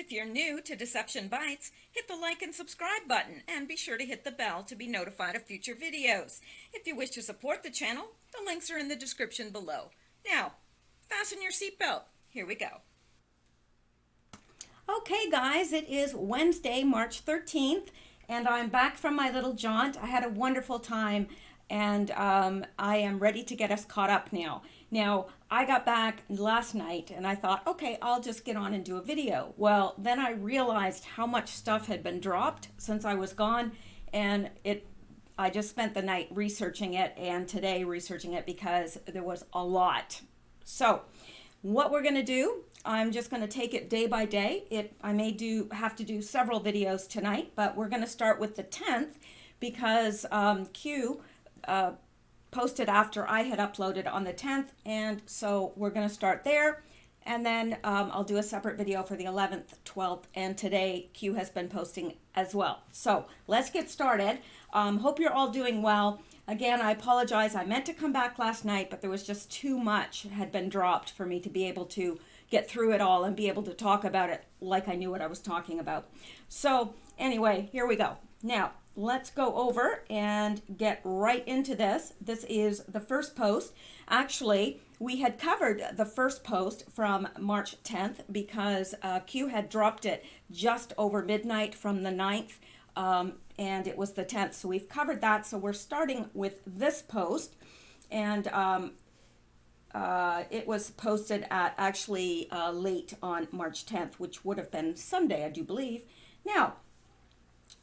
If you're new to Deception Bytes, hit the like and subscribe button and be sure to hit the bell to be notified of future videos. If you wish to support the channel, the links are in the description below. Now, fasten your seatbelt. Here we go. Okay guys, it is Wednesday, March 13th, and I'm back from my little jaunt. I had a wonderful time, and I am ready to get us caught up now. Now, I got back last night and I thought, okay, I'll just get on and do a video. Well, then I realized how much stuff had been dropped since I was gone, and I just spent the night researching it and today researching it because there was a lot. So, what we're going to do, I'm just going to take it day by day. I may have to do several videos tonight, but we're going to start with the 10th because Q posted after I had uploaded on the 10th, and so we're going to start there, and then I'll do a separate video for the 11th, 12th, and today Q has been posting as well. So let's get started. Hope you're all doing well. Again, I apologize. I meant to come back last night, but there was just too much had been dropped for me to be able to get through it all and be able to talk about it like I knew what I was talking about. So anyway, here we go. Now, let's go over and get right into this. This is the first post. Actually, we had covered the first post from March 10th because Q had dropped it just over midnight from the 9th, and it was the 10th. So we've covered that. So we're starting with this post, and it was posted at actually late on March 10th, which would have been Sunday, I do believe. Now,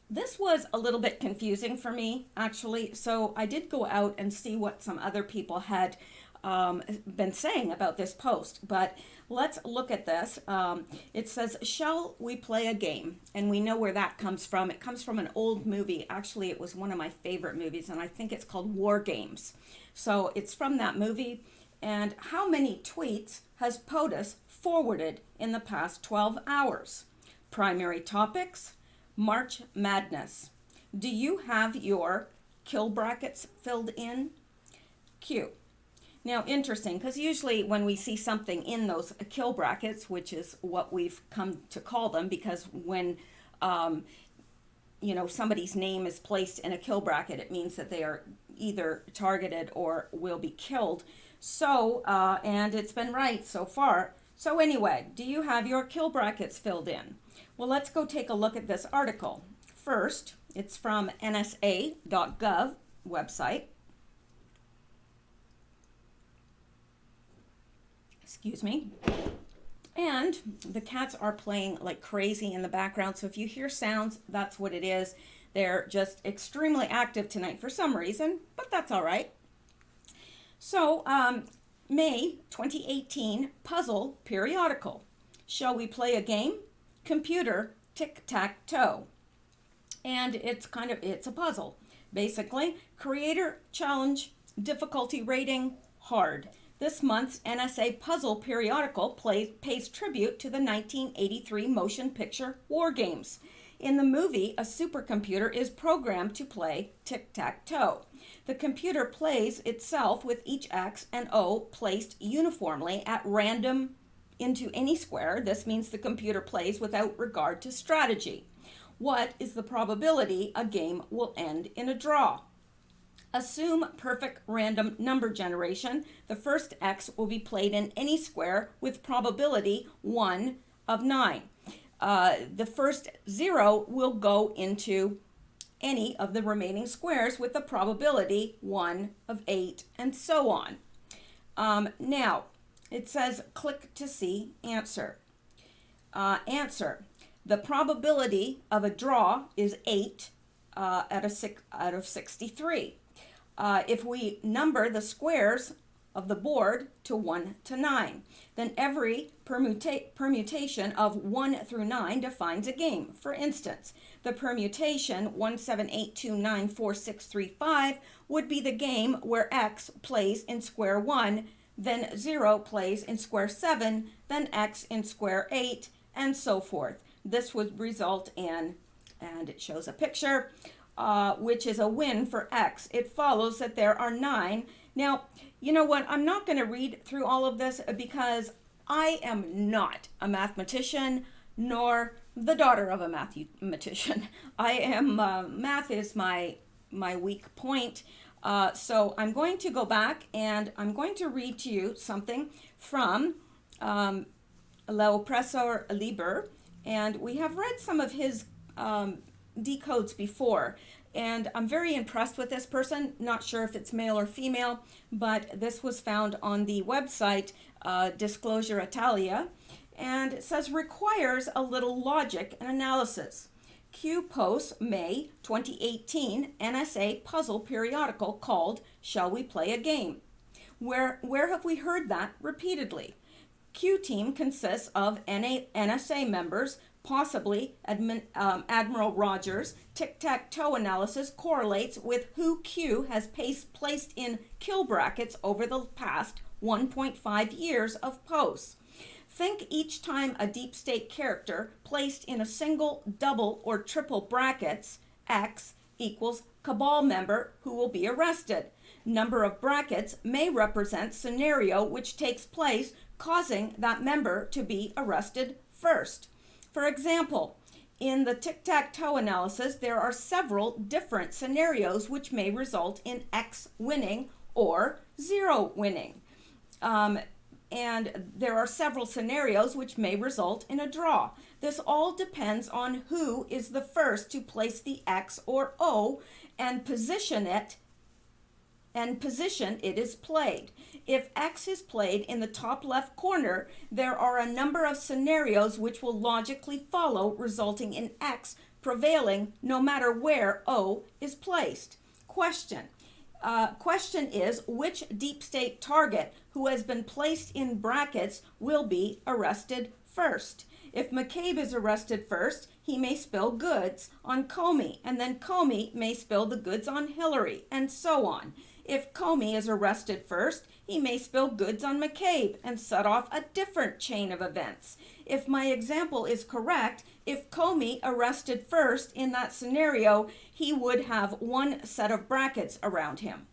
this was a little bit confusing for me, actually, so I did go out and see what some other people had been saying about this post, but let's look at this. It says, shall we play a game? And we know where that comes from. It comes from an old movie. Actually, it was one of my favorite movies, and I think it's called War Games. So it's from that movie. And how many tweets has POTUS forwarded in the past 12 hours? Primary topics: March Madness. Do you have your kill brackets filled in? Q. Now, interesting, because usually when we see something in those kill brackets, which is what we've come to call them, because when somebody's name is placed in a kill bracket, it means that they are either targeted or will be killed. So, and it's been right so far. So anyway, do you have your kill brackets filled in? Well, let's go take a look at this article. First, it's from nsa.gov website. Excuse me. And the cats are playing like crazy in the background, so if you hear sounds, that's what it is. They're just extremely active tonight for some reason, but that's all right. So, May 2018 puzzle periodical. Shall we play a game? Computer tic-tac-toe. And it's a puzzle. Basically, creator challenge, difficulty rating, hard. This month's NSA puzzle periodical pays tribute to the 1983 motion picture War Games. In the movie, a supercomputer is programmed to play tic-tac-toe. The computer plays itself with each X and O placed uniformly at random into any square. This means the computer plays without regard to strategy. What is the probability a game will end in a draw? Assume perfect random number generation. The first X will be played in any square with probability 1 of 9. The first 0 will go into any of the remaining squares with the probability 1 of 8, and so on. Now, it says click to see answer. Answer. The probability of a draw is 8 out of 63. If we number the squares of the board to 1 to 9, then every permutation of 1 through 9 defines a game. For instance, the permutation 178294635 would be the game where X plays in square 1, then 0 plays in square 7, then X in square 8, and so forth. This would result in, and it shows a picture, which is a win for X. It follows that there are 9. Now, you know what? I'm not going to read through all of this because I am not a mathematician, nor the daughter of a mathematician. I am, math is my weak point. So I'm going to go back and I'm going to read to you something from L'Oppressor Liber, and we have read some of his decodes before, and I'm very impressed with this person. Not sure if it's male or female, but this was found on the website Disclosure Italia, and it says requires a little logic and analysis. Q posts May 2018 NSA puzzle periodical called Shall We Play a Game? Where have we heard that repeatedly? Q team consists of NSA members, possibly Admiral Rogers. Tic-tac-toe analysis correlates with who Q has placed in kill brackets over the past 1.5 years of posts. Think each time a deep state character placed in a single, double, or triple brackets, X equals cabal member who will be arrested. Number of brackets may represent scenario which takes place, causing that member to be arrested first. For example, in the tic-tac-toe analysis, there are several different scenarios which may result in X winning or 0 winning. And there are several scenarios which may result in a draw. This all depends on who is the first to place the X or O and position it is played. If X is played in the top left corner, there are a number of scenarios which will logically follow, resulting in X prevailing no matter where O is placed. Question is, which deep state target who has been placed in brackets will be arrested first? If McCabe is arrested first, he may spill goods on Comey, and then Comey may spill the goods on Hillary, and so on. If Comey is arrested first, he may spill goods on McCabe and set off a different chain of events. If my example is correct, if Comey arrested first in that scenario, he would have one set of brackets around him.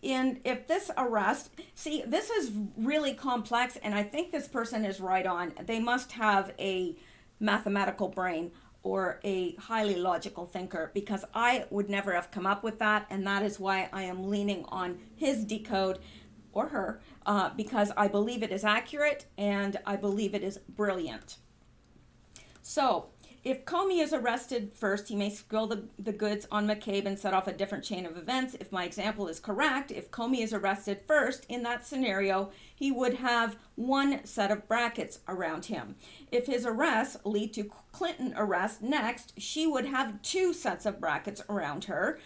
And if this arrest, see, this is really complex, and I think this person is right on. They must have a mathematical brain or a highly logical thinker, because I would never have come up with that, and that is why I am leaning on his decode, or her, because I believe it is accurate and I believe it is brilliant. So if Comey is arrested first, he may spill the goods on McCabe and set off a different chain of events. If my example is correct, if Comey is arrested first in that scenario, he would have one set of brackets around him. If his arrests lead to Clinton arrest next, she would have two sets of brackets around her,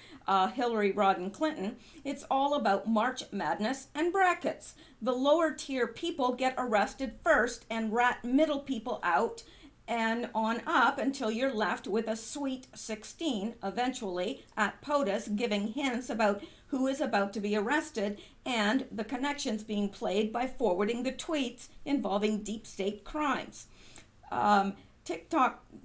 Hillary, Rodham, Clinton. It's all about March Madness and brackets. The lower tier people get arrested first and rat middle people out, and on up until you're left with a sweet 16 eventually at POTUS, giving hints about who is about to be arrested and the connections being played by forwarding the tweets involving deep state crimes.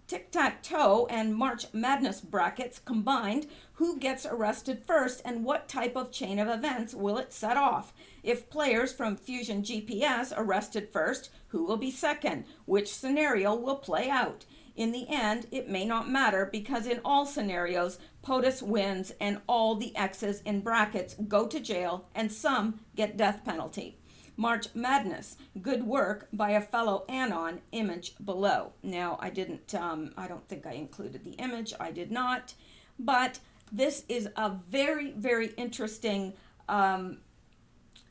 Tic-tac-toe and March Madness brackets combined, who gets arrested first and what type of chain of events will it set off? If players from Fusion GPS arrested first, who will be second? Which scenario will play out? In the end, it may not matter, because in all scenarios, POTUS wins and all the X's in brackets go to jail and some get death penalty. March Madness, good work by a fellow Anon, image below. Now, I don't think I included the image, I did not, but this is a very, very interesting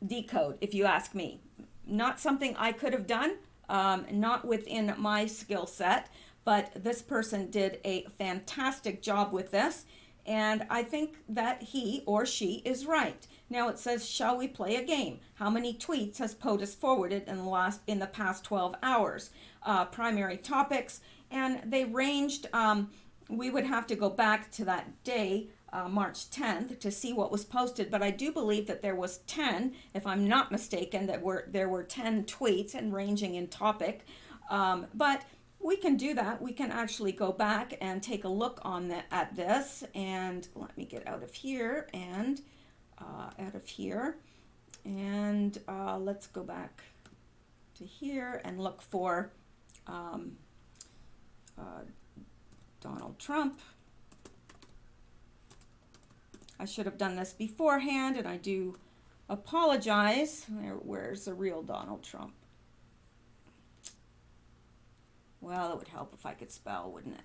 decode, if you ask me. Not something I could have done, not within my skill set, but this person did a fantastic job with this, and I think that he or she is right. Now it says, shall we play a game? How many tweets has POTUS forwarded in the past 12 hours? Primary topics, and they ranged, we would have to go back to that day, March 10th, to see what was posted, but I do believe that there was 10, if I'm not mistaken, there were 10 tweets and ranging in topic, but we can do that. We can actually go back and take a look at this, and let me get out of here and let's go back to here and look for Donald Trump. I should have done this beforehand, and I do apologize. Where's the real Donald Trump? Well, it would help if I could spell, wouldn't it?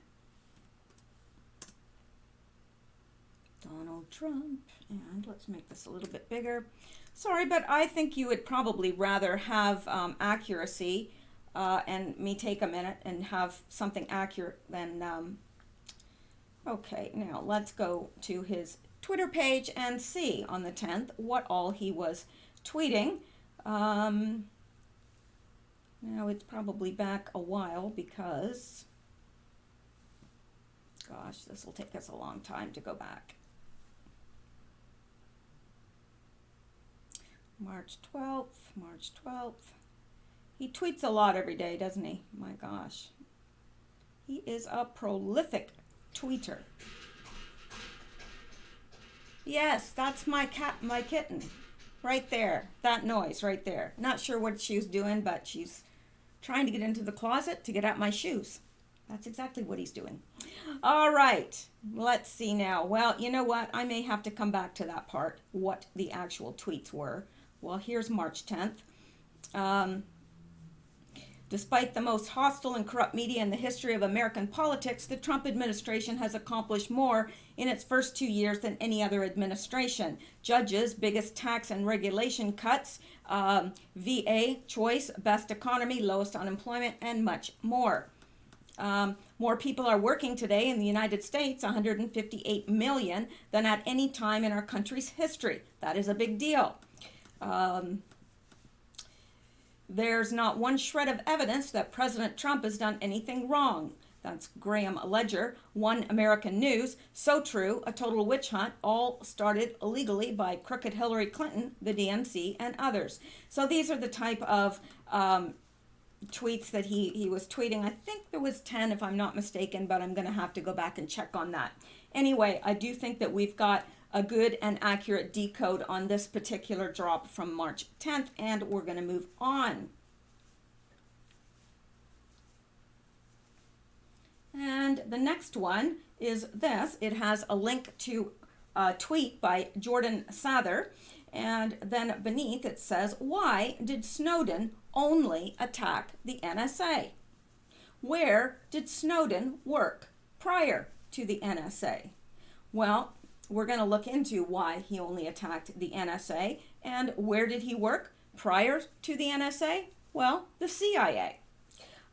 Donald Trump, and let's make this a little bit bigger. Sorry, but I think you would probably rather have accuracy and me take a minute and have something accurate than, okay, now let's go to his Twitter page and see on the 10th what all he was tweeting. Now it's probably back a while because, gosh, this will take us a long time to go back. March 12th. He tweets a lot every day, doesn't he? My gosh. He is a prolific tweeter. Yes, that's my cat, my kitten. Right there. That noise right there. Not sure what she's doing, but she's trying to get into the closet to get out my shoes. That's exactly what he's doing. All right. Let's see now. Well, you know what? I may have to come back to that part, what the actual tweets were. Well, here's March 10th. Despite the most hostile and corrupt media in the history of American politics, the Trump administration has accomplished more in its first 2 years than any other administration. Judges, biggest tax and regulation cuts, VA choice, best economy, lowest unemployment, and much more. More people are working today in the United States, 158 million, than at any time in our country's history. That is a big deal. There's not one shred of evidence that President Trump has done anything wrong. That's Graham Ledger, One American News. So true, a total witch hunt, all started illegally by crooked Hillary Clinton, the DNC, and others. So these are the type of tweets that he was tweeting. I think there was 10 if I'm not mistaken, but I'm going to have to go back and check on that. Anyway, I do think that we've got a good and accurate decode on this particular drop from March 10th, and we're going to move on. And the next one is this. It has a link to a tweet by Jordan Sather, and then beneath it says, why did Snowden only attack the NSA? Where did Snowden work prior to the NSA? Well, we're going to look into why he only attacked the NSA. And where did he work prior to the NSA? Well, the CIA.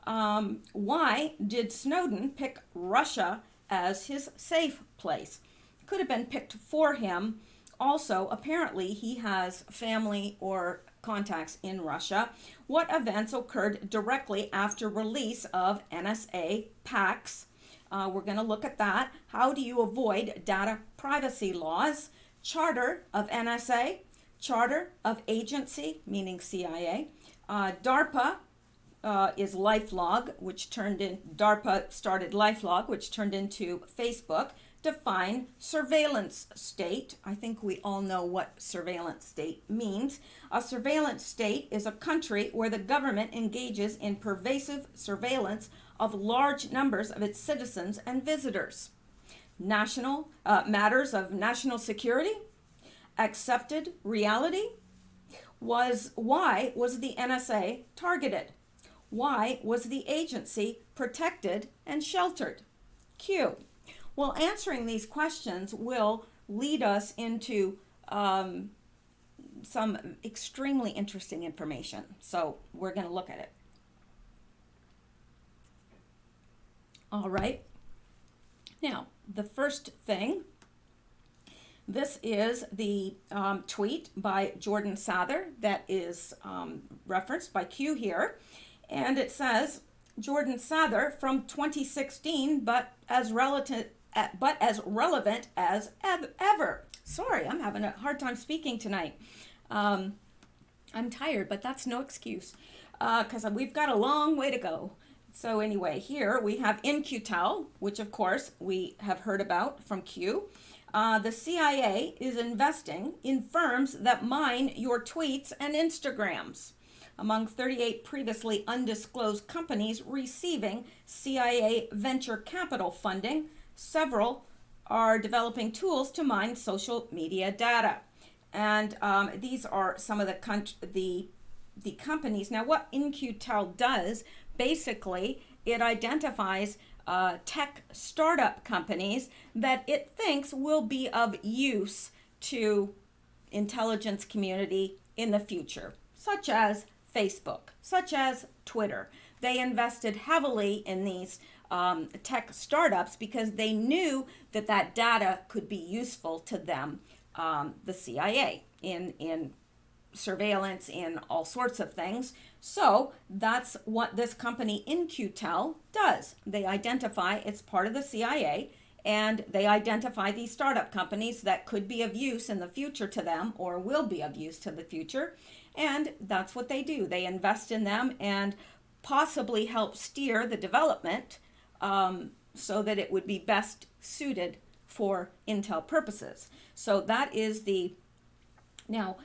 Why did Snowden pick Russia as his safe place? Could have been picked for him. Also, apparently he has family or contacts in Russia. What events occurred directly after release of NSA packs? We're going to look at that. How do you avoid data privacy laws? Charter of NSA, charter of agency, meaning CIA. DARPA is LifeLog, which turned in, DARPA started LifeLog, which turned into Facebook. Define surveillance state. I think we all know what surveillance state means. A surveillance state is a country where the government engages in pervasive surveillance of large numbers of its citizens and visitors. National matters of national security. Accepted reality. Why was the NSA targeted? Why was the agency protected and sheltered? Q. Well, answering these questions will lead us into some extremely interesting information. So we're going to look at it. All right. Now, the first thing, this is the tweet by Jordan Sather that is referenced by Q here. And it says, Jordan Sather from 2016, but as relevant as ever. Sorry, I'm having a hard time speaking tonight. I'm tired, but that's no excuse because we've got a long way to go. So anyway, here we have In-Q-Tel, which of course we have heard about from Q. The CIA is investing in firms that mine your tweets and Instagrams. Among 38 previously undisclosed companies receiving CIA venture capital funding, several are developing tools to mine social media data. And these are some of the companies. Now, what In-Q-Tel does, basically, it identifies tech startup companies that it thinks will be of use to intelligence community in the future, such as Facebook, such as Twitter. They invested heavily in these tech startups because they knew that that data could be useful to them, the CIA, in surveillance, in all sorts of things. So that's what this company In-Q-Tel does. They identify it's part of the CIA, and they identify these startup companies that could be of use in the future to them or will be of use to the future. And that's what they do. They invest in them and possibly help steer the development so that it would be best suited for intel purposes. So that is now,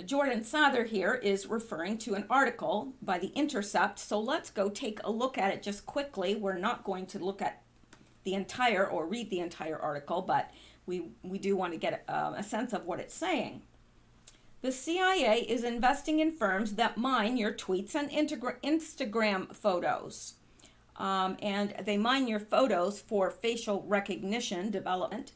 Jordan Sather here is referring to an article by The Intercept. So let's go take a look at it just quickly. We're not going to look at the entire or read the entire article, but we do want to get a sense of what it's saying. The CIA is investing in firms that mine your tweets and Instagram photos. And they mine your photos for facial recognition development,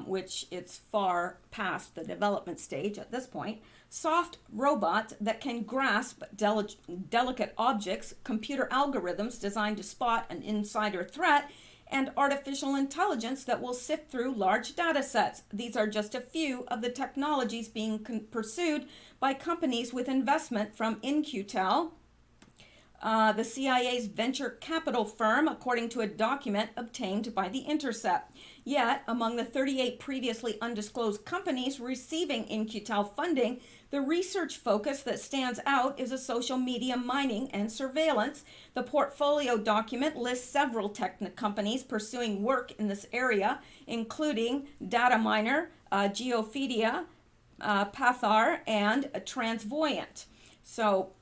which it's far past the development stage at this point. Soft robots that can grasp delicate objects, computer algorithms designed to spot an insider threat, and artificial intelligence that will sift through large data sets. These are just a few of the technologies being pursued by companies with investment from In-Q-Tel, the CIA's venture capital firm, according to a document obtained by The Intercept. Yet, among the 38 previously undisclosed companies receiving In-Q-Tel funding, the research focus that stands out is a social media mining and surveillance. The portfolio document lists several tech companies pursuing work in this area, including Data Miner, Geophedia, Pathar, and Transvoyant. So,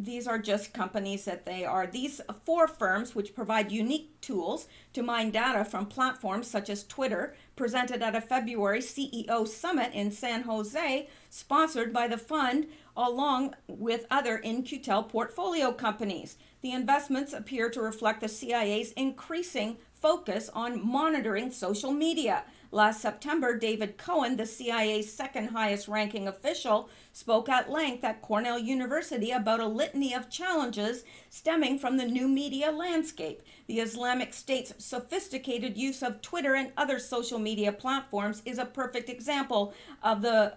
these are just companies that they are. These 4 firms, which provide unique tools to mine data from platforms such as Twitter, presented at a February CEO summit in San Jose, sponsored by the fund, along with other In-Q-Tel portfolio companies. The investments appear to reflect the CIA's increasing focus on monitoring social media. Last September, David Cohen, the CIA's second highest ranking official, spoke at length at Cornell University about a litany of challenges stemming from the new media landscape. The Islamic State's sophisticated use of Twitter and other social media platforms is a perfect example of the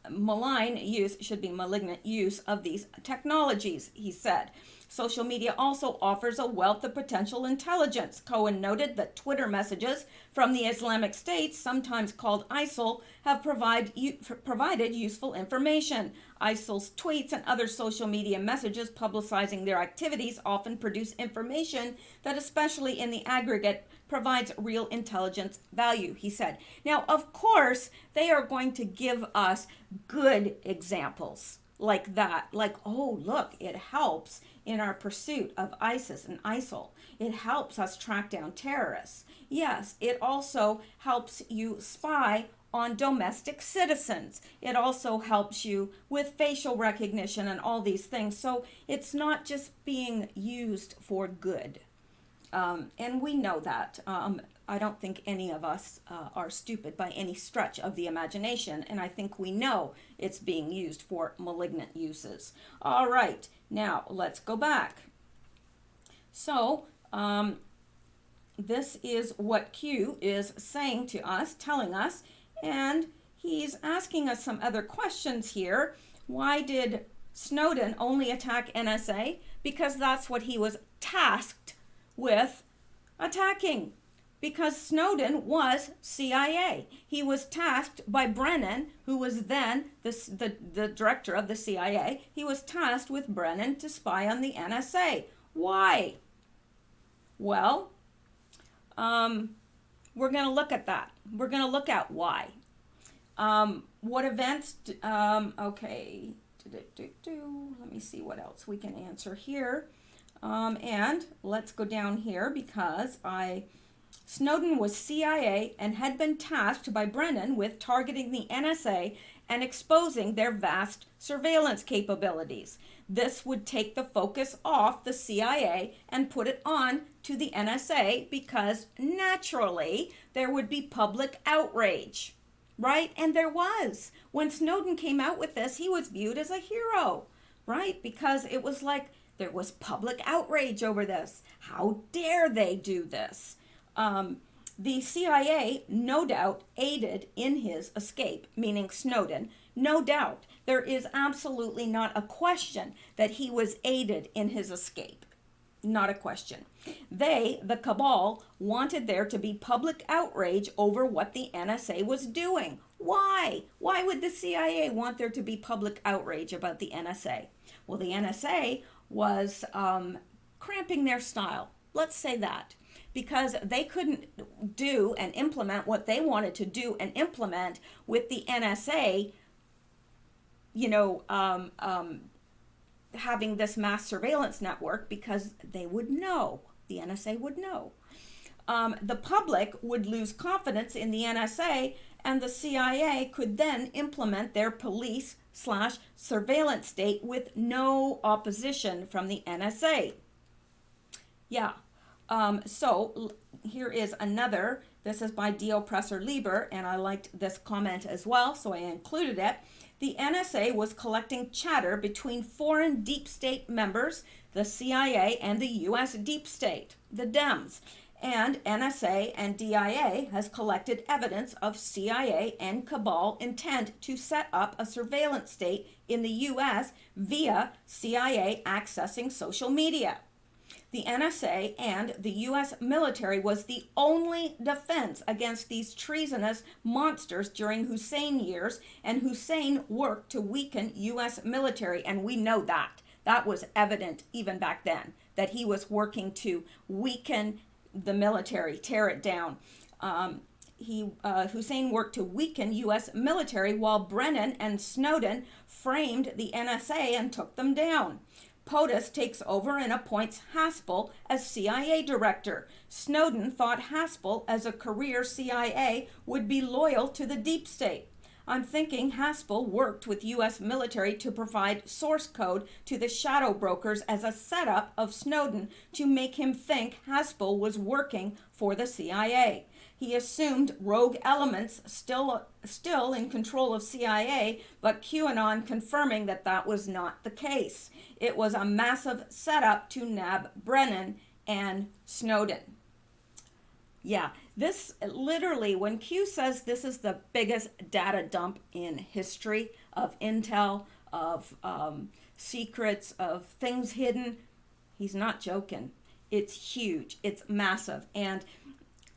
malignant use of these technologies, he said. Social media also offers a wealth of potential intelligence. Cohen noted that Twitter messages from the Islamic State, sometimes called ISIL, have provided useful information. ISIL's tweets and other social media messages publicizing their activities often produce information that, especially in the aggregate, provides real intelligence value, he said. Now, of course, they are going to give us good examples like that. Like, oh, look, it helps in our pursuit of ISIS and ISIL. It helps us track down terrorists. Yes, it also helps you spy on domestic citizens. It also helps you with facial recognition and all these things. So it's not just being used for good. And we know that. I don't think any of us are stupid by any stretch of the imagination, and I think we know it's being used for malignant uses. All right, now let's go back. So this is what Q is saying to us, telling us, and he's asking us some other questions here. Why did Snowden only attack NSA? Because that's what he was tasked with attacking. Because Snowden was CIA. He was tasked by Brennan, who was then the director of the CIA. He was tasked with Brennan to spy on the NSA. Why? Well, we're going to look at that. We're going to look at why. What events, okay, Let me see what else we can answer here. And let's go down here because Snowden was CIA and had been tasked by Brennan with targeting the NSA and exposing their vast surveillance capabilities. This would take the focus off the CIA and put it on to the NSA because naturally there would be public outrage, right? And there was. When Snowden came out with this, he was viewed as a hero, right? Because it was like there was public outrage over this. How dare they do this? The CIA, no doubt, aided in his escape, meaning Snowden. No doubt. There is absolutely not a question that he was aided in his escape. Not a question. They, the cabal, wanted there to be public outrage over what the NSA was doing. Why? Why would the CIA want there to be public outrage about the NSA? Well, the NSA was cramping their style. Let's say that. Because they couldn't do and implement what they wanted to do and implement with the NSA, having this mass surveillance network, because they would know, the NSA would know. The public would lose confidence in the NSA, and the CIA could then implement their police/surveillance state with no opposition from the NSA. Yeah. So here is another, this is by D. Oppressor Lieber, and I liked this comment as well, so I included it. The NSA was collecting chatter between foreign deep state members, the CIA and the US deep state, the Dems, and NSA and DIA has collected evidence of CIA and cabal intent to set up a surveillance state in the US via CIA accessing social media. The NSA and the U.S. military was the only defense against these treasonous monsters during Hussein years, and Hussein worked to weaken U.S. military, and we know that. That was evident even back then, that he was working to weaken the military, tear it down. Hussein worked to weaken U.S. military while Brennan and Snowden framed the NSA and took them down. POTUS takes over and appoints Haspel as CIA director. Snowden thought Haspel, as a career CIA, would be loyal to the deep state. I'm thinking Haspel worked with U.S. military to provide source code to the shadow brokers as a setup of Snowden to make him think Haspel was working for the CIA. He assumed rogue elements still in control of CIA, but QAnon confirming that that was not the case. It was a massive setup to nab Brennan and Snowden. Yeah, this literally, when Q says this is the biggest data dump in history of intel, of secrets, of things hidden, he's not joking. It's huge. It's massive. And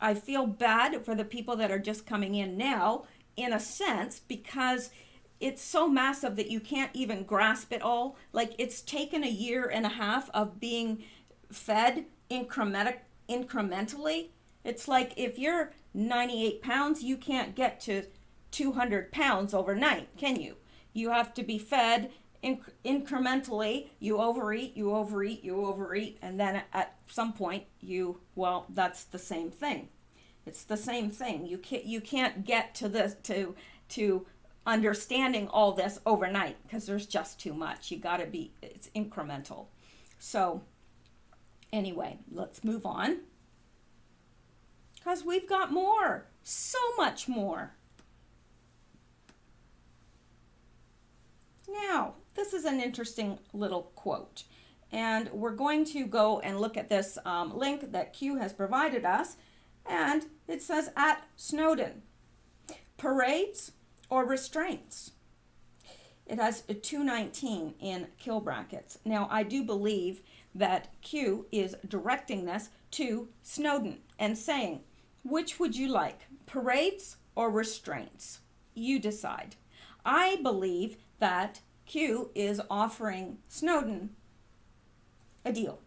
I feel bad for the people that are just coming in now, in a sense, because it's so massive that you can't even grasp it all. Like, it's taken a year and a half of being fed incrementally. It's like if you're 98 pounds, you can't get to 200 pounds overnight, can you? You have to be fed incrementally. You overeat, and then at some point that's the same thing. It's the same thing. You can't get to this to understanding all this overnight, because there's just too much. It's incremental. So anyway, let's move on, because we've got more, so much more. Now, this is an interesting little quote, and we're going to go and look at this link that Q has provided us, and it says, at Snowden, parades or restraints. It has a 219 in kill brackets. Now, I do believe that Q is directing this to Snowden and saying, which would you like, parades or restraints? You decide. I believe that Q is offering Snowden a deal.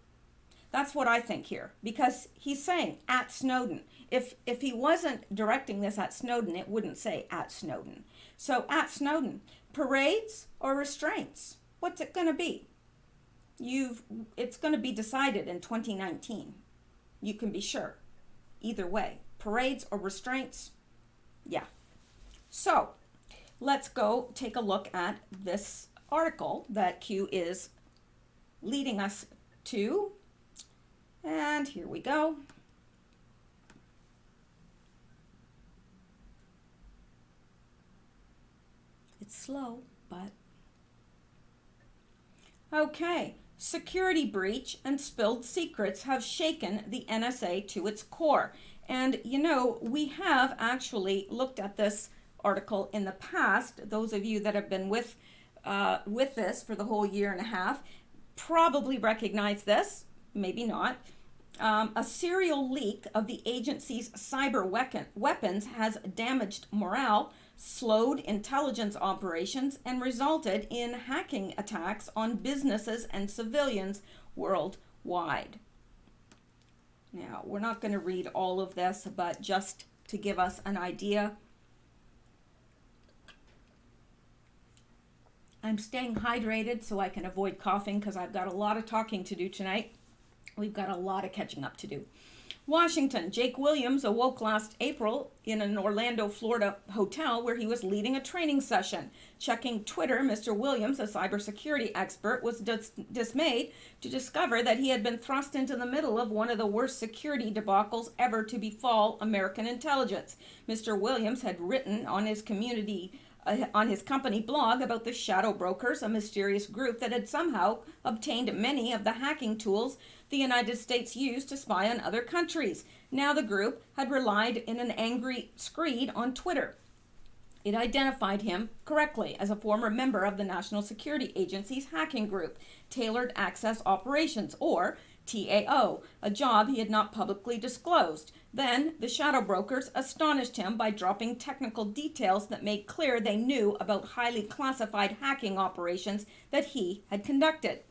That's what I think here, because he's saying at Snowden. If he wasn't directing this at Snowden, it wouldn't say at Snowden. So at Snowden, parades or restraints? What's it going to be? It's going to be decided in 2019. You can be sure. Either way, parades or restraints? Yeah. So let's go take a look at this article that Q is leading us to. And here we go. It's slow, but okay. Security breach and spilled secrets have shaken the NSA to its core. And you know, we have actually looked at this article in the past. Those of you that have been with this for the whole year and a half probably recognize this, maybe not. A serial leak of the agency's cyber weapons has damaged morale, slowed intelligence operations, and resulted in hacking attacks on businesses and civilians worldwide. Now, we're not going to read all of this, but just to give us an idea. I'm staying hydrated so I can avoid coughing because I've got a lot of talking to do tonight. We've got a lot of catching up to do. Washington, Jake Williams awoke last April in an Orlando, Florida hotel where he was leading a training session. Checking Twitter, Mr. Williams, a cybersecurity expert, was dismayed to discover that he had been thrust into the middle of one of the worst security debacles ever to befall American intelligence. Mr. Williams had written on his company blog about the shadow brokers, a mysterious group that had somehow obtained many of the hacking tools the United States used to spy on other countries. Now the group had relied in an angry screed on Twitter. It identified him correctly as a former member of the National Security Agency's hacking group, Tailored Access Operations, or TAO, a job he had not publicly disclosed. Then the shadow brokers astonished him by dropping technical details that made clear they knew about highly classified hacking operations that he had conducted.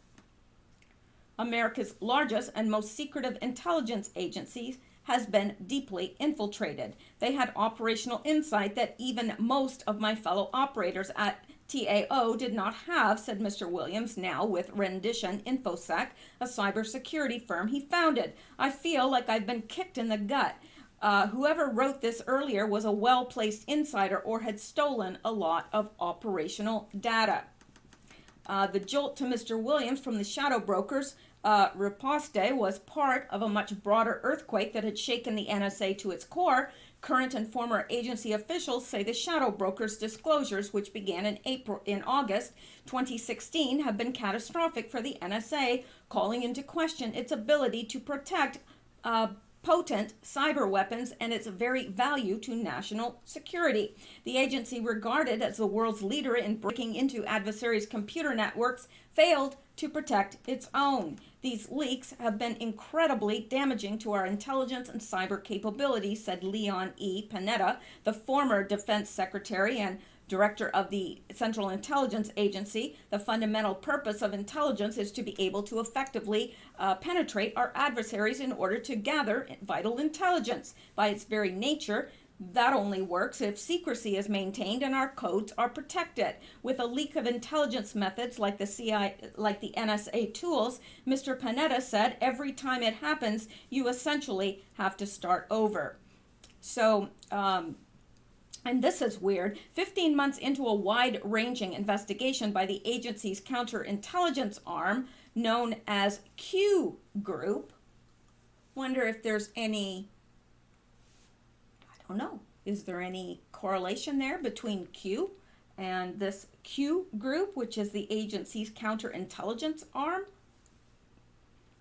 America's largest and most secretive intelligence agency has been deeply infiltrated. They had operational insight that even most of my fellow operators at TAO did not have, said Mr. Williams, now with Rendition InfoSec, a cybersecurity firm he founded. I feel like I've been kicked in the gut. Whoever wrote this earlier was a well-placed insider or had stolen a lot of operational data. The jolt to Mr. Williams from the shadow brokers riposte was part of a much broader earthquake that had shaken the NSA to its core. Current and former agency officials say the shadow brokers' disclosures, which began in August 2016, have been catastrophic for the NSA, calling into question its ability to protect potent cyber weapons and its very value to national security. The agency, regarded as the world's leader in breaking into adversaries' computer networks, failed to protect its own. These leaks have been incredibly damaging to our intelligence and cyber capabilities, said Leon E. Panetta, the former defense secretary and director of the Central Intelligence Agency. The fundamental purpose of intelligence is to be able to effectively penetrate our adversaries in order to gather vital intelligence. By its very nature, that only works if secrecy is maintained and our codes are protected. With a leak of intelligence methods like the NSA tools, Mr. Panetta said, every time it happens, you essentially have to start over. So, and this is weird, 15 months into a wide-ranging investigation by the agency's counterintelligence arm, known as Q Group, wonder if there's any, I don't know, is there any correlation there between Q and this Q Group, which is the agency's counterintelligence arm?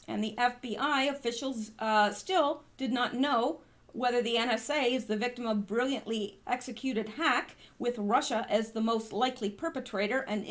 And the FBI officials still did not know whether the NSA is the victim of brilliantly executed hack, with Russia as the most likely perpetrator and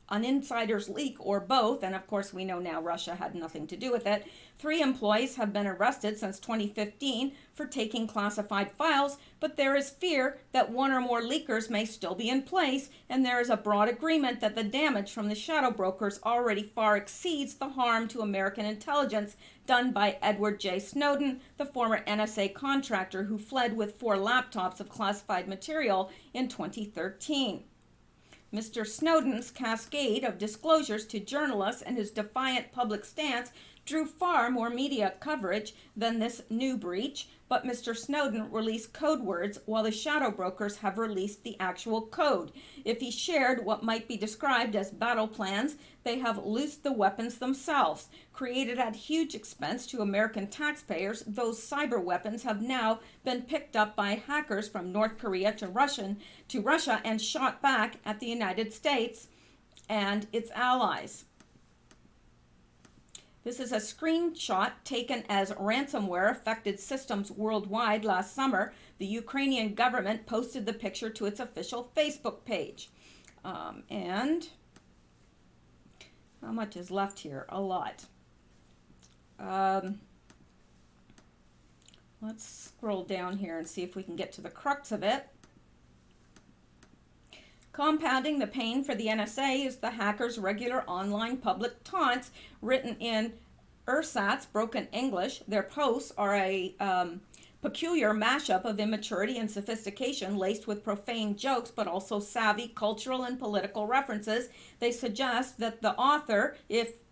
an insider's leak or both, and of course we know now Russia had nothing to do with it. 3 employees have been arrested since 2015 for taking classified files, but there is fear that 1 or more leakers may still be in place, and there is a broad agreement that the damage from the shadow brokers already far exceeds the harm to American intelligence done by Edward J. Snowden, the former NSA contractor who fled with 4 laptops of classified material in 2013. Mr. Snowden's cascade of disclosures to journalists and his defiant public stance drew far more media coverage than this new breach, but Mr. Snowden released code words while the shadow brokers have released the actual code. If he shared what might be described as battle plans, they have loosed the weapons themselves. Created at huge expense to American taxpayers, those cyber weapons have now been picked up by hackers from North Korea to Russia and shot back at the United States and its allies. This is a screenshot taken as ransomware affected systems worldwide last summer. The Ukrainian government posted the picture to its official Facebook page. And how much is left here? A lot. Let's scroll down here and see if we can get to the crux of it. Compounding the pain for the NSA is the hackers' regular online public taunts written in ersatz, broken English. Their posts are a peculiar mashup of immaturity and sophistication laced with profane jokes, but also savvy cultural and political references. They suggest that their author, if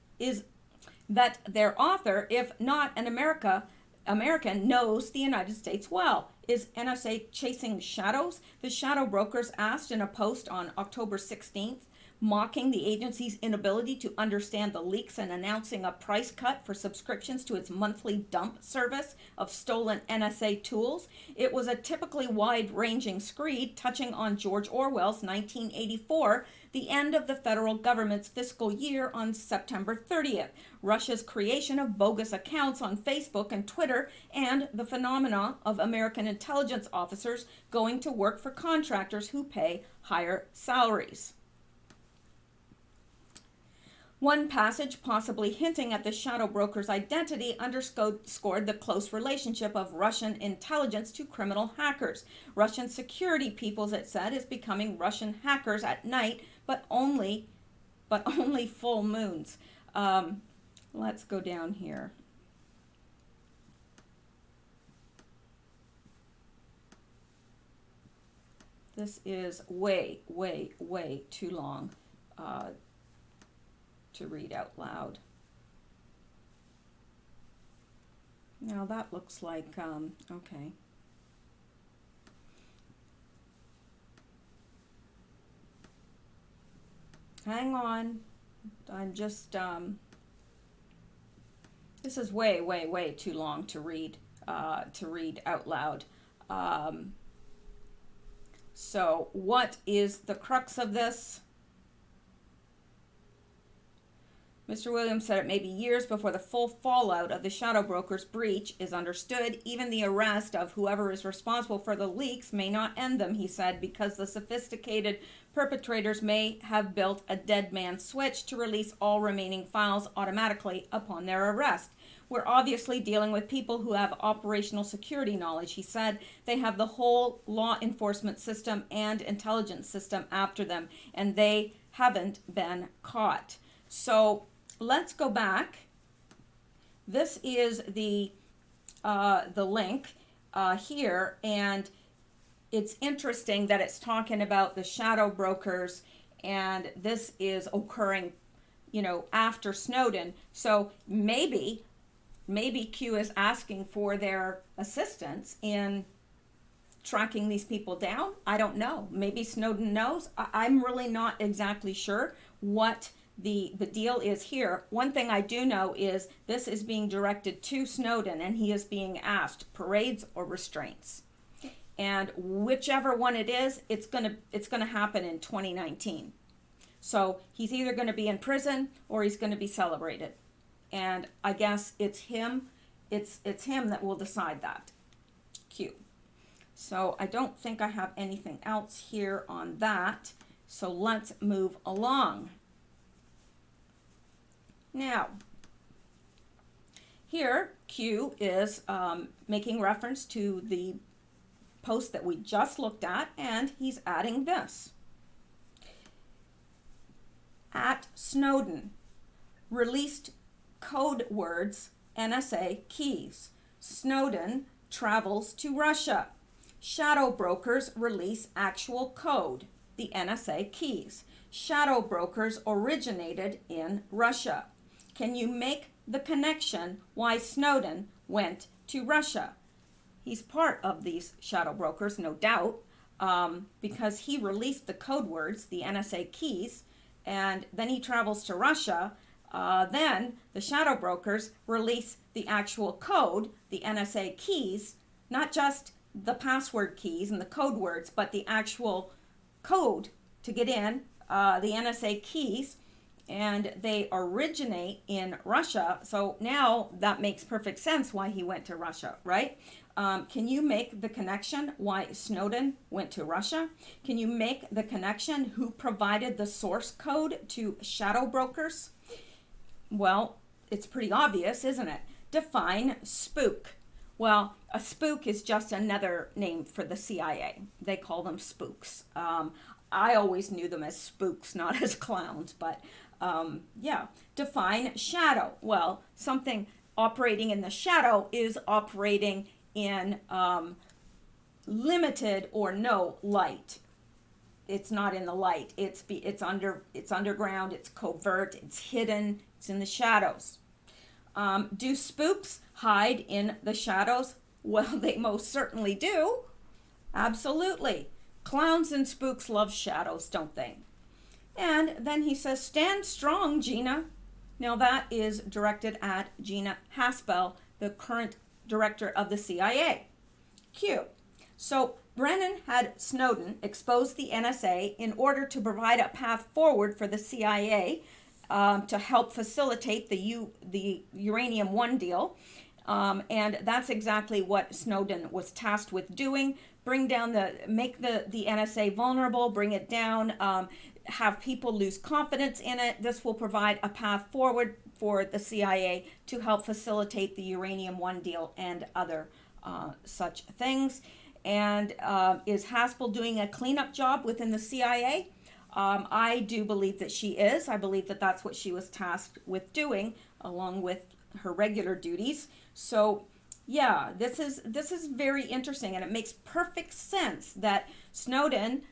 not an American, knows the United States well. Is NSA chasing shadows? The shadow brokers asked in a post on October 16th, mocking the agency's inability to understand the leaks and announcing a price cut for subscriptions to its monthly dump service of stolen NSA tools. It was a typically wide-ranging screed touching on George Orwell's 1984, the end of the federal government's fiscal year on September 30th, Russia's creation of bogus accounts on Facebook and Twitter, and the phenomena of American intelligence officers going to work for contractors who pay higher salaries. One passage, possibly hinting at the shadow broker's identity, underscored the close relationship of Russian intelligence to criminal hackers. Russian security peoples, it said, is becoming Russian hackers at night, but only full moons. Let's go down here. This is way too long to read out loud. Now that looks like, okay. Hang on, I'm just, this is way too long to read out loud. So what is the crux of this? Mr. Williams said it may be years before the full fallout of the shadow broker's breach is understood. Even the arrest of whoever is responsible for the leaks may not end them, he said, because the sophisticated perpetrators may have built a dead man switch to release all remaining files automatically upon their arrest. We're obviously dealing with people who have operational security knowledge, he said. They have the whole law enforcement system and intelligence system after them, and they haven't been caught. So let's go back. This is the link here, and it's interesting that it's talking about the shadow brokers, and this is occurring, after Snowden. So maybe Q is asking for their assistance in tracking these people down. I don't know. Maybe Snowden knows. I'm really not exactly sure what the deal is here. One thing I do know is this is being directed to Snowden, and he is being asked parades or restraints. And whichever one it is, it's gonna happen in 2019. So he's either gonna be in prison or he's gonna be celebrated. And I guess it's him that will decide that. Q. So I don't think I have anything else here on that. So let's move along. Now, here Q is making reference to the post that we just looked at, and he's adding this. At Snowden, released code words, NSA keys. Snowden travels to Russia. Shadow brokers release actual code, the NSA keys. Shadow brokers originated in Russia. Can you make the connection why Snowden went to Russia? He's part of these shadow brokers, no doubt, because he released the code words, the NSA keys, and then he travels to Russia. Then the shadow brokers release the actual code, the NSA keys, not just the password keys and the code words, but the actual code to get in, the NSA keys, and they originate in Russia. So now that makes perfect sense why he went to Russia, right? Can you make the connection why Snowden went to Russia? Can you make the connection who provided the source code to shadow brokers? Well, it's pretty obvious, isn't it? Define spook. Well, a spook is just another name for the CIA. They call them spooks. I always knew them as spooks, not as clowns, but yeah. Define shadow. Well, something operating in the shadow is operating in limited or no light. It's not in the light. It's underground. It's covert. It's hidden. It's in the shadows. Do spooks hide in the shadows? Well, they most certainly do. Absolutely. Clowns and spooks love shadows, don't they? And then he says, stand strong, Gina. Now that is directed at Gina Haspel, the current director of the CIA. Q. So Brennan had Snowden expose the NSA in order to provide a path forward for the CIA to help facilitate the Uranium One deal. And that's exactly what Snowden was tasked with doing. Make the NSA vulnerable, bring it down, have people lose confidence in it. This will provide a path forward for the CIA to help facilitate the Uranium One deal and other such things. And is Haspel doing a cleanup job within the CIA? I do believe that she is. I believe that that's what she was tasked with doing, along with her regular duties. So yeah, this is very interesting, and it makes perfect sense that Snowden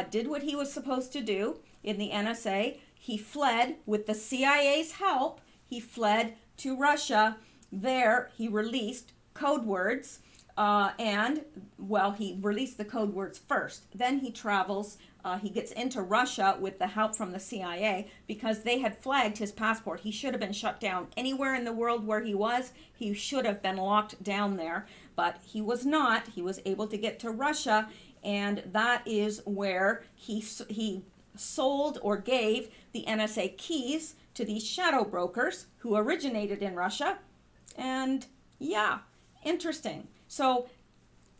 did what he was supposed to do in the NSA. He fled with the CIA's help. He fled to Russia. There he released code words, he released the code words first. Then he travels. He gets into Russia with the help from the CIA because they had flagged his passport. He should have been shut down anywhere in the world where he was. He should have been locked down there, but he was not. He was able to get to Russia, and that is where he sold or gave the NSA keys to these shadow brokers who originated in Russia. And yeah, interesting. So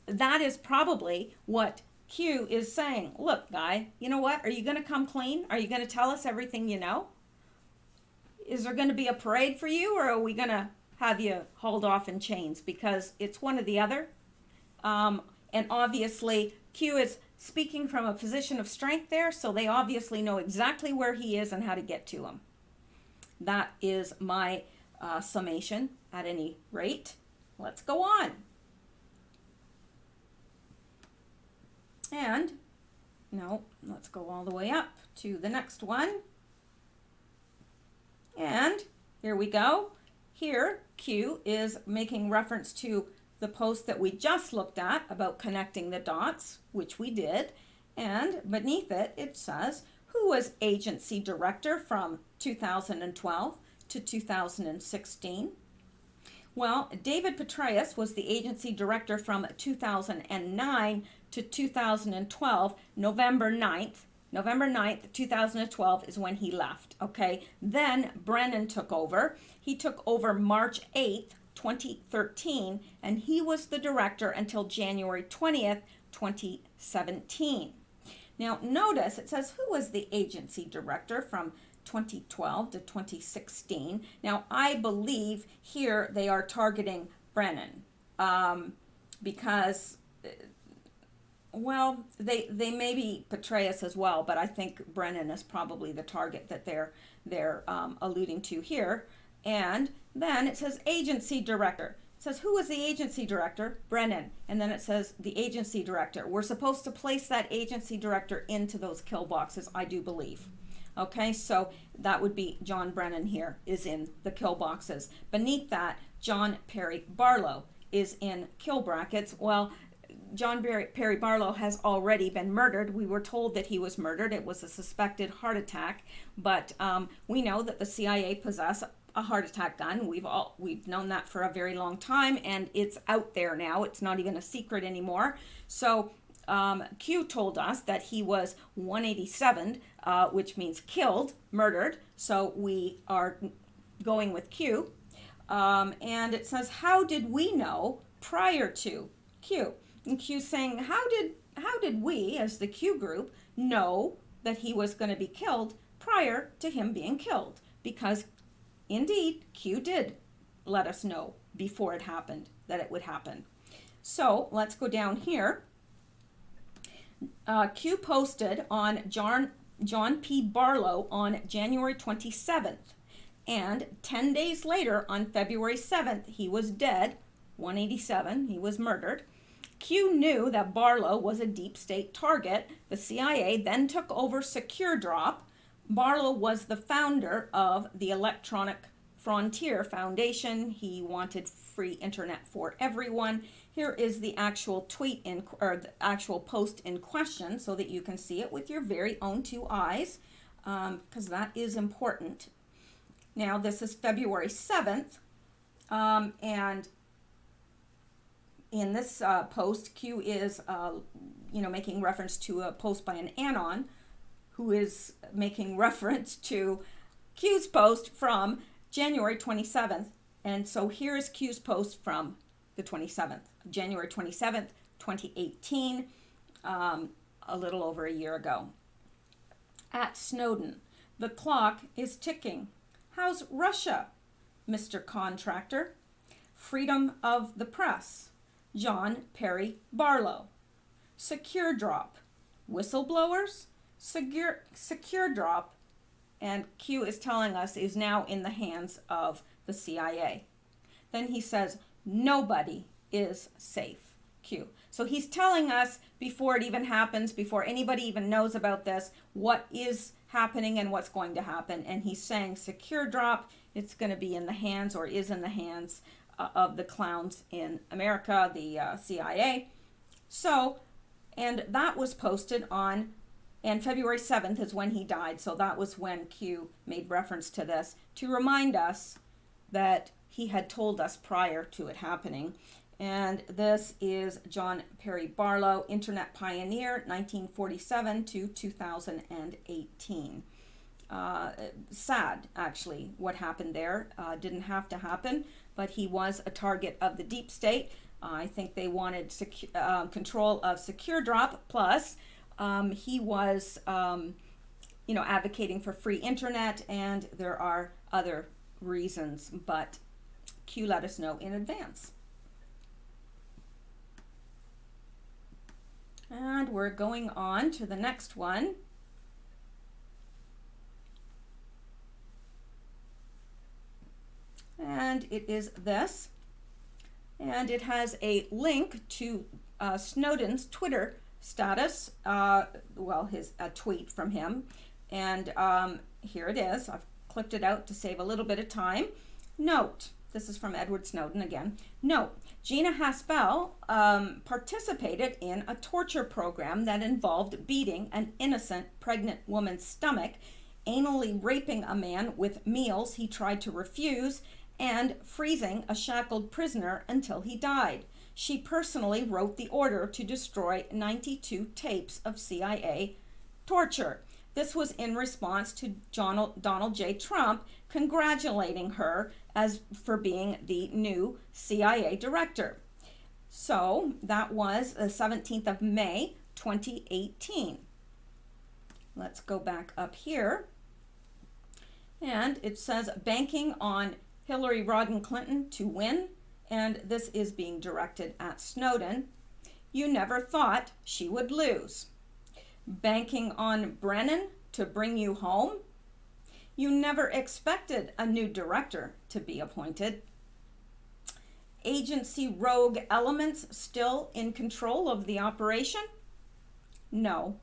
that is probably what Q is saying. Look, guy, you know what? Are you going to come clean? Are you going to tell us everything you know? Is there going to be a parade for you, or are we going to have you hauled off in chains? Because it's one or the other. And obviously, Q is speaking from a position of strength there, so they obviously know exactly where he is and how to get to him. That is my summation at any rate. Let's go on. And, no, let's go all the way up to the next one. And here we go. Here, Q is making reference to the post that we just looked at about connecting the dots, which we did. And beneath it, it says, who was agency director from 2012 to 2016? Well, David Petraeus was the agency director from 2009 to 2012, November 9th, 2012 is when he left, okay? Then Brennan took over. He took over March 8th, 2013, and he was the director until January 20th, 2017. Now, notice it says who was the agency director from 2012 to 2016. Now, I believe here they are targeting Brennan because, well, they maybe Petraeus as well, but I think Brennan is probably the target that they're alluding to here. And then it says agency director. It says, who is the agency director? Brennan. And then it says the agency director. We're supposed to place that agency director into those kill boxes, I do believe. Okay, so that would be John Brennan here is in the kill boxes. Beneath that, John Perry Barlow is in kill brackets. Well, John Perry Barlow has already been murdered. We were told that he was murdered. It was a suspected heart attack, but we know that the CIA possess a heart attack gun. We've known that for a very long time, and it's out there now. It's not even a secret anymore. So Q told us that he was 187, which means killed, murdered. So we are going with Q. And it says, how did we know prior to Q? And Q's saying, how did we, as the Q group, know that he was going to be killed prior to him being killed? Because indeed, Q did let us know before it happened that it would happen. So let's go down here. Q posted on John P. Barlow on January 27th. And 10 days later, on February 7th, he was dead, 187, he was murdered. Q knew that Barlow was a deep state target. The CIA then took over Secure Drop. Barlow was the founder of the Electronic Frontier Foundation. He wanted free internet for everyone. Here is the actual tweet or the actual post in question so that you can see it with your very own two eyes, because that is important. Now, this is February 7th, and in this post, Q is, making reference to a post by an Anon, who is making reference to Q's post from January 27th. And so here is Q's post from the 27th, January 27th, 2018, a little over a year ago. At Snowden, the clock is ticking. How's Russia, Mr. Contractor? Freedom of the press. John Perry Barlow. Secure Drop. Whistleblowers. Secure Drop, and Q is telling us, is now in the hands of the CIA. Then he says, nobody is safe, Q. So he's telling us before it even happens, before anybody even knows about this, what is happening and what's going to happen. And he's saying Secure Drop, it's going to be in the hands, or is in the hands of the clowns in America, the CIA. So, and that was posted on, and February 7th is when he died. So that was when Q made reference to this to remind us that he had told us prior to it happening. And this is John Perry Barlow, Internet Pioneer, 1947 to 2018. Sad, actually, what happened there. Didn't have to happen, but he was a target of the deep state. I think they wanted control of Secure Drop, plus he was, advocating for free internet, and there are other reasons, but Q let us know in advance. And we're going on to the next one. And it is this. And it has a link to Snowden's Twitter status, a tweet from him. And here it is. I've clipped it out to save a little bit of time. Note, this is from Edward Snowden again. Note, Gina Haspel participated in a torture program that involved beating an innocent pregnant woman's stomach, anally raping a man with meals he tried to refuse, and freezing a shackled prisoner until he died. She personally wrote the order to destroy 92 tapes of CIA torture. This was in response to Donald J. Trump congratulating her for being the new CIA director. So that was the 17th of May, 2018. Let's go back up here. And it says banking on Hillary Rodham Clinton to win, and this is being directed at Snowden. You never thought she would lose. Banking on Brennan to bring you home. You never expected a new director to be appointed. Agency rogue elements still in control of the operation? No.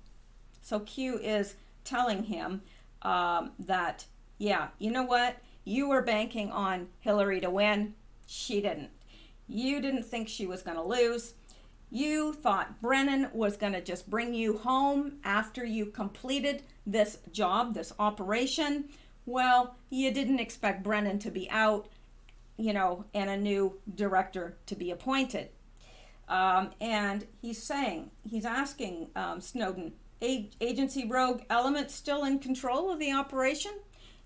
So Q is telling him that, yeah, you know what? You were banking on Hillary to win. She didn't. You didn't think she was going to lose. You thought Brennan was going to just bring you home after you completed this job, this operation. Well, you didn't expect Brennan to be out, you know, and a new director to be appointed. And he's asking Snowden, agency rogue elements still in control of the operation?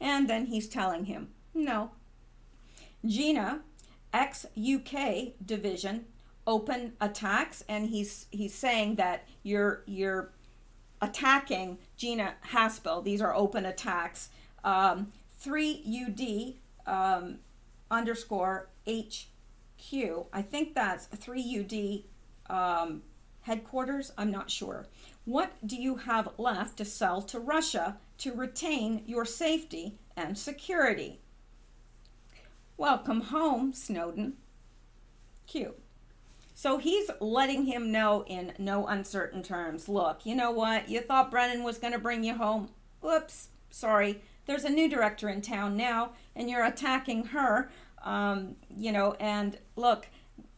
And then he's telling him, no. Gina, ex-UK division, open attacks, and he's saying that you're attacking Gina Haspel. These are open attacks. 3UD underscore HQ. I think that's 3UD headquarters. I'm not sure. What do you have left to sell to Russia to retain your safety and security? Welcome home, Snowden. Q. So he's letting him know in no uncertain terms. Look, you know what? You thought Brennan was going to bring you home. Oops, sorry. There's a new director in town now, and you're attacking her. You know, and look,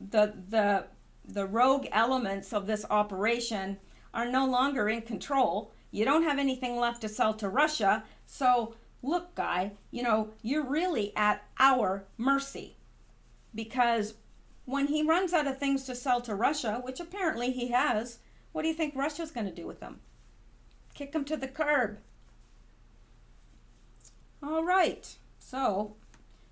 the rogue elements of this operation are no longer in control. You don't have anything left to sell to Russia. So look, guy, you know, you're really at our mercy, because when he runs out of things to sell to Russia, which apparently he has, what do you think Russia's going to do with them? Kick him to the curb. All right, so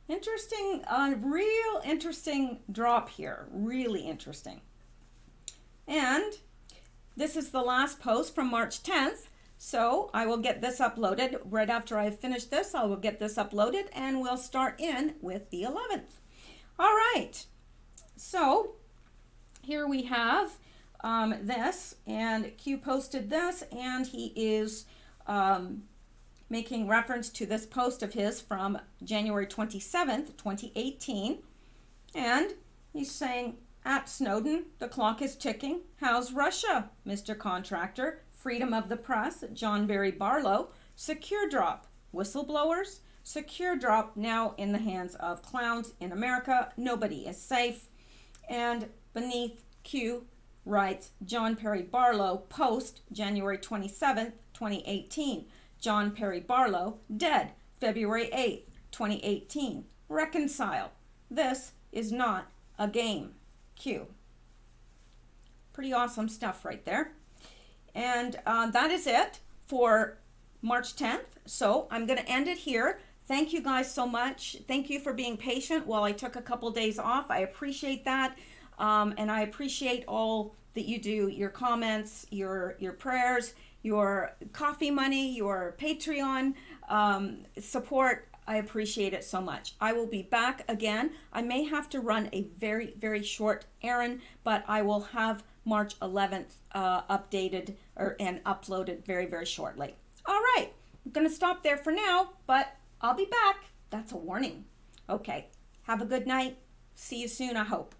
interesting, real interesting drop here, really interesting. And this is the last post from March 10th, so I will get this uploaded. Right after I finish this, I will get this uploaded, and we'll start in with the 11th. All right, so here we have this, and Q posted this, and he is making reference to this post of his from January 27th, 2018. And he's saying, at Snowden, the clock is ticking. How's Russia, Mr. Contractor? Freedom of the press, John Barry Barlow. Secure drop, whistleblowers. Secure drop now in the hands of clowns in America. Nobody is safe. And beneath, Q writes, John Perry Barlow, post January 27th, 2018. John Perry Barlow, dead, February 8th, 2018. Reconcile. This is not a game. Q. Pretty awesome stuff right there. And that is it for March 10th. So I'm going to end it here. Thank you guys so much. Thank you for being patient while I took a couple days off. I appreciate that. And I appreciate all that you do, your comments, your prayers, your coffee money, your Patreon support. I appreciate it so much. I will be back again. I may have to run a very, very short errand, but I will have March 11th updated and uploaded very, very shortly. All right, I'm going to stop there for now, but I'll be back. That's a warning. Okay, have a good night. See you soon, I hope.